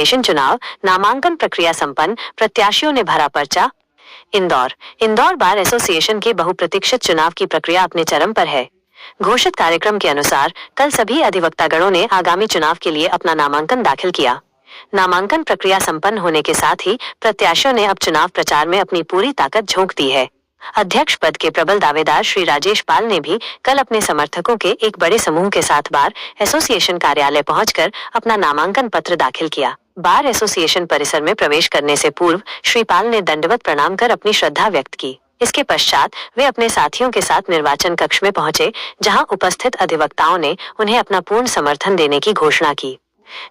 Association चुनाव, नामांकन प्रक्रिया संपन्न, प्रत्याशियों ने भरा पर्चा। इंदौर बार एसोसिएशन के बहुप्रतीक्षित चुनाव की प्रक्रिया अपने चरम पर है। घोषित कार्यक्रम के अनुसार कल सभी अधिवक्तागणों ने आगामी चुनाव के लिए अपना नामांकन दाखिल किया। नामांकन प्रक्रिया संपन्न होने के साथ ही प्रत्याशियों ने अब चुनाव प्रचार में अपनी पूरी ताकत झोंक दी है। अध्यक्ष पद के प्रबल दावेदार श्री राजेश पाल ने भी कल अपने समर्थकों के एक बड़े समूह के साथ बार एसोसिएशन कार्यालय पहुंचकर अपना नामांकन पत्र दाखिल किया। बार एसोसिएशन परिसर में प्रवेश करने से पूर्व श्री पाल ने दंडवत प्रणाम कर अपनी श्रद्धा व्यक्त की। इसके पश्चात वे अपने साथियों के साथ निर्वाचन कक्ष में पहुंचे, जहां उपस्थित अधिवक्ताओं ने उन्हें अपना पूर्ण समर्थन देने की घोषणा की।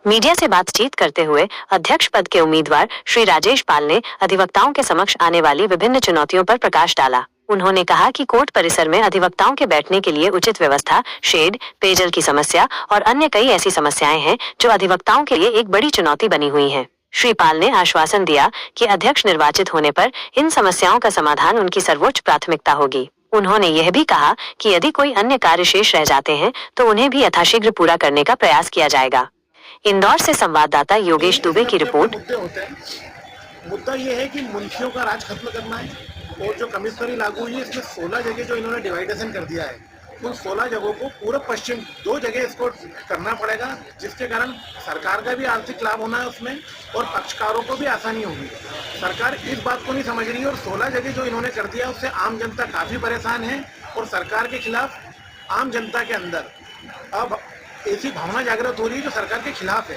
मीडिया से बातचीत करते हुए अध्यक्ष पद के उम्मीदवार श्री राजेश पाल ने अधिवक्ताओं के समक्ष आने वाली विभिन्न चुनौतियों पर प्रकाश डाला। उन्होंने कहा कि कोर्ट परिसर में अधिवक्ताओं के बैठने के लिए उचित व्यवस्था, शेड, पेयजल की समस्या और अन्य कई ऐसी समस्याएं हैं जो अधिवक्ताओं के लिए एक बड़ी चुनौती बनी हुई हैं। श्री पाल ने आश्वासन दिया कि अध्यक्ष निर्वाचित होने पर इन समस्याओं का समाधान उनकी सर्वोच्च प्राथमिकता होगी। उन्होंने यह भी कहा कि यदि कोई अन्य कार्य शेष रह जाते हैं तो उन्हें भी यथाशीघ्र पूरा करने का प्रयास किया जाएगा। इंदौर से संवाददाता योगेश दुबे की रिपोर्ट। मुद्दा ये है कि मुंशियों का राज खत्म करना है और जो कमिश्नरी लागू हुई है इसमें 16 जगह जो इन्होंने डिवाइडेशन कर दिया है, उन 16 जगहों को पूर्व पश्चिम 2 जगह इसको करना पड़ेगा, जिसके कारण सरकार का भी आर्थिक लाभ होना है उसमें और पक्षकारों को भी आसानी होगी। सरकार इस बात को नहीं समझ रही है और 16 जगह जो इन्होंने कर दिया उससे आम जनता काफ़ी परेशान है और सरकार के खिलाफ आम जनता के अंदर अब ऐसी भावना जागृत हो रही है जो सरकार के खिलाफ है।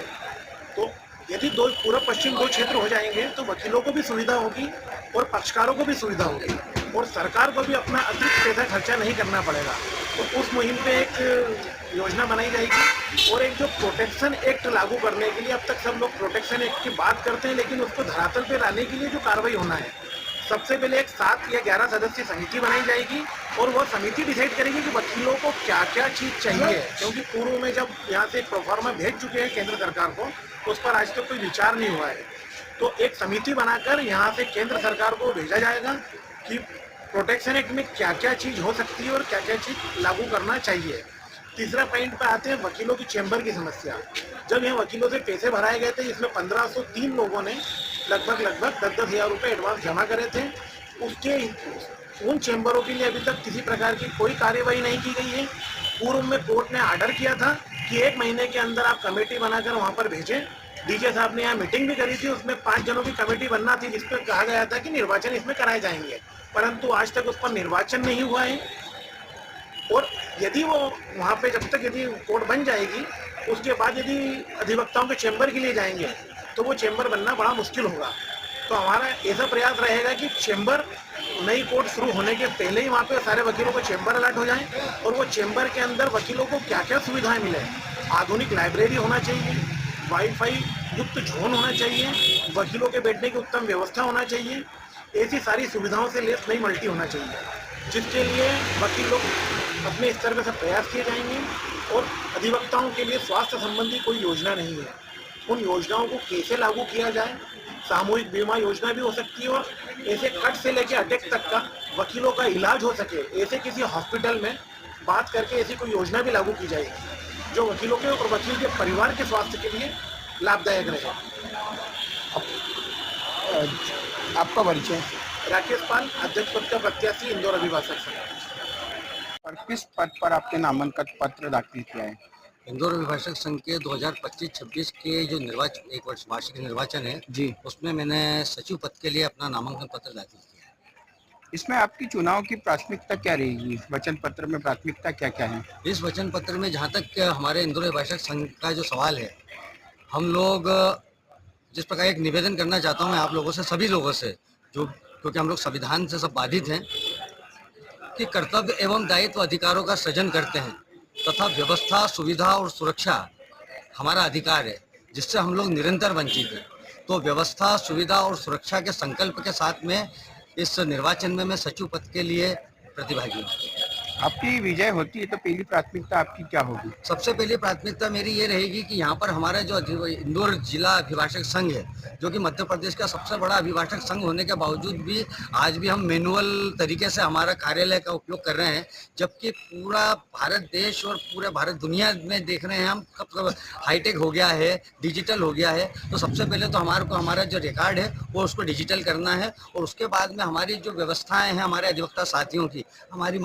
तो यदि पूर्व पश्चिम 2 क्षेत्र हो जाएंगे तो वकीलों को भी सुविधा होगी और पक्षकारों को भी सुविधा होगी और सरकार को भी अपना अतिरिक्त पैसा खर्चा नहीं करना पड़ेगा। तो उस मुहिम पे एक योजना बनाई जाएगी और एक जो प्रोटेक्शन एक्ट लागू करने के लिए अब तक सब लोग प्रोटेक्शन एक्ट की बात करते हैं, लेकिन उसको धरातल पे लाने के लिए जो कार्रवाई होना है, सबसे पहले एक 7 या 11 सदस्यीय समिति बनाई जाएगी और वह समिति डिसाइड करेगी कि वकीलों को क्या क्या चीज़ चाहिए, क्योंकि पूर्व में जब यहाँ से प्रोफार्मा भेज चुके हैं केंद्र सरकार को, उस पर आज तक कोई विचार नहीं हुआ है। तो एक समिति बनाकर यहाँ से केंद्र सरकार को भेजा जाएगा कि प्रोटेक्शन एक्ट में क्या क्या चीज़ हो सकती है और क्या क्या चीज़ लागू करना चाहिए। तीसरा पॉइंट पे आते हैं वकीलों की चैम्बर की समस्या। जब यहाँ वकीलों से पैसे भराए गए थे, इसमें 1503 लोगों ने लगभग 10-10 हज़ार रुपये एडवांस जमा करे थे। उसके उन चैम्बरों के लिए अभी तक किसी प्रकार की कोई कार्यवाही नहीं की गई है। पूर्व में कोर्ट ने आर्डर किया था कि 1 महीने के अंदर आप कमेटी बनाकर वहाँ पर भेजें। डीजे साहब ने यहाँ मीटिंग भी करी थी, उसमें 5 जनों की कमेटी बनना थी, जिस पर कहा गया था कि निर्वाचन इसमें कराए जाएंगे, परंतु आज तक उस पर निर्वाचन नहीं हुआ है। और यदि वो वहाँ पे जब तक यदि कोर्ट बन जाएगी, उसके बाद यदि अधिवक्ताओं के चैम्बर के लिए जाएंगे तो वो चैम्बर बनना बड़ा मुश्किल होगा। तो हमारा ऐसा प्रयास रहेगा कि चैम्बर नई कोर्ट शुरू होने के पहले ही वहाँ पे सारे वकीलों को चैम्बर अलर्ट हो जाएं और वो चैम्बर के अंदर वकीलों को क्या क्या सुविधाएं मिले। आधुनिक लाइब्रेरी होना चाहिए, वाईफाई युक्त जोन होना चाहिए, वकीलों के बैठने की उत्तम व्यवस्था होना चाहिए, ऐसी सारी सुविधाओं से लेस नई मल्टी होना चाहिए, जिसके लिए वकीलों अपने स्तर पर सब प्रयास किए जाएंगे। और अधिवक्ताओं के लिए स्वास्थ्य संबंधी कोई योजना नहीं है, उन योजनाओं को कैसे लागू किया जाए। सामूहिक बीमा योजना भी हो सकती है और ऐसे कट से लेकर अटैक तक का वकीलों का इलाज हो सके, ऐसे किसी हॉस्पिटल में बात करके ऐसी कोई योजना भी लागू की जाएगी जो वकीलों के और वकील के परिवार के स्वास्थ्य के लिए लाभदायक रहे। आपका परिचय? राकेश पाल, अध्यक्ष पद का प्रत्याशी, इंदौर अभिभाषक संघ। और किस पद पर आपके नामांकन पत्र दाखिल किया है? इंदौर अभिभाषक संघ के 2025-26 के जो निर्वाचन, 1 वर्ष वार्षिक निर्वाचन है जी, उसमें मैंने सचिव पद के लिए अपना नामांकन पत्र दाखिल किया है। इसमें आपकी चुनाव की प्राथमिकता क्या रहेगी? वचन पत्र में प्राथमिकता क्या क्या है? इस वचन पत्र में जहाँ तक हमारे इंदौर अभिभाषक संघ का जो सवाल है, हम लोग जिस प्रकार एक निवेदन करना चाहता हूँ मैं आप लोगों से, सभी लोगों से, जो क्योंकि हम लोग संविधान से सब बाधित हैं, कि कर्तव्य एवं दायित्व अधिकारों का सृजन करते हैं तथा व्यवस्था, सुविधा और सुरक्षा हमारा अधिकार है, जिससे हम लोग निरंतर वंचित हैं। तो व्यवस्था, सुविधा और सुरक्षा के संकल्प के साथ में इस निर्वाचन में मैं सचिव पद के लिए प्रतिभागी हूँ। आपकी विजय होती है तो पहली प्राथमिकता आपकी क्या होगी? सबसे पहली प्राथमिकता मेरी ये रहेगी कि यहाँ पर हमारा जो इंदौर जिला अभिभाषक संघ है, जो कि मध्य प्रदेश का सबसे बड़ा अभिभाषक संघ होने के बावजूद भी आज भी हम मैनुअल तरीके से हमारा कार्यालय का उपयोग कर रहे हैं, जबकि पूरा भारत देश और पूरे भारत दुनिया में देख रहे हैं हम कब हाईटेक हो गया है, डिजिटल हो गया है। तो सबसे पहले तो हमारे को हमारा जो रिकॉर्ड है वो उसको डिजिटल करना है, और उसके बाद में हमारी जो व्यवस्थाएं हैं हमारे अधिवक्ता साथियों की, हमारी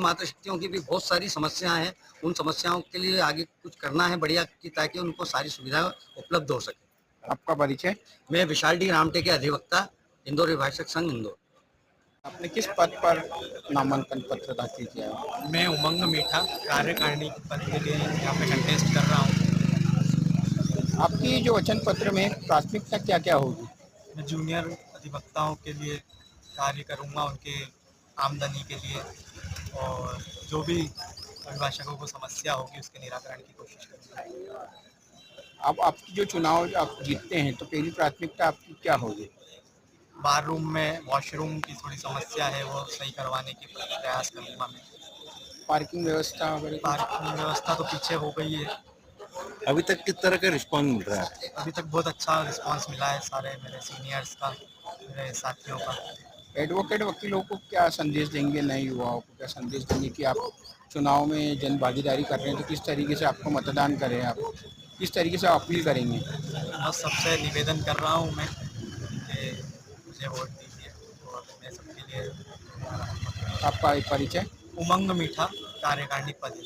मातृशक्तियों की भी बहुत सारी समस्याएं हैं, उन समस्याओं के लिए आगे कुछ करना है बढ़िया कि ताकि उनको सारी सुविधाएं उपलब्ध हो सके। आपका परिचय? मैं विशाल डी रामटे के अधिवक्ता, इंदौर अभिभाषक संघ इंदौर। आपने किस पद पर नामांकन पत्र दाखिल किया है? मैं उमंग मीठा कार्यकारिणी पद के लिए यहाँ पे कंटेस्ट कर रहा हूँ। आपकी जो वचन पत्र में प्राथमिकता क्या क्या होगी? मैं जूनियर अधिवक्ताओं के लिए कार्य करूँगा, उनके आमदनी के लिए, और जो भी अभिभाषकों को समस्या होगी उसके निराकरण की कोशिश करूँगा। अब आपकी जो चुनाव आप जीतते हैं तो पहली प्राथमिकता आपकी क्या होगी? बार रूम में वॉशरूम की थोड़ी समस्या है, वो सही करवाने की प्रयास करूँगा मैं। पार्किंग व्यवस्था वगैरह? पार्किंग व्यवस्था तो पीछे हो गई है। अभी तक किस तरह का रिस्पॉन्स मिल रहा है? अभी तक बहुत अच्छा रिस्पांस मिला है सारे मेरे सीनियर्स का, मेरे साथियों का। एडवोकेट वकीलों को क्या संदेश देंगे, नए युवाओं को क्या संदेश देंगे कि आप चुनाव में जन भागीदारी कर रहे हैं तो किस तरीके से आपको मतदान करें, आप किस तरीके से अपील करेंगे? बस सबसे निवेदन कर रहा हूँ मैं कि मुझे वोट दीजिए, और मैं सबके लिए। आपका परिचय? उमंग मीठा कार्यकारिणी पद।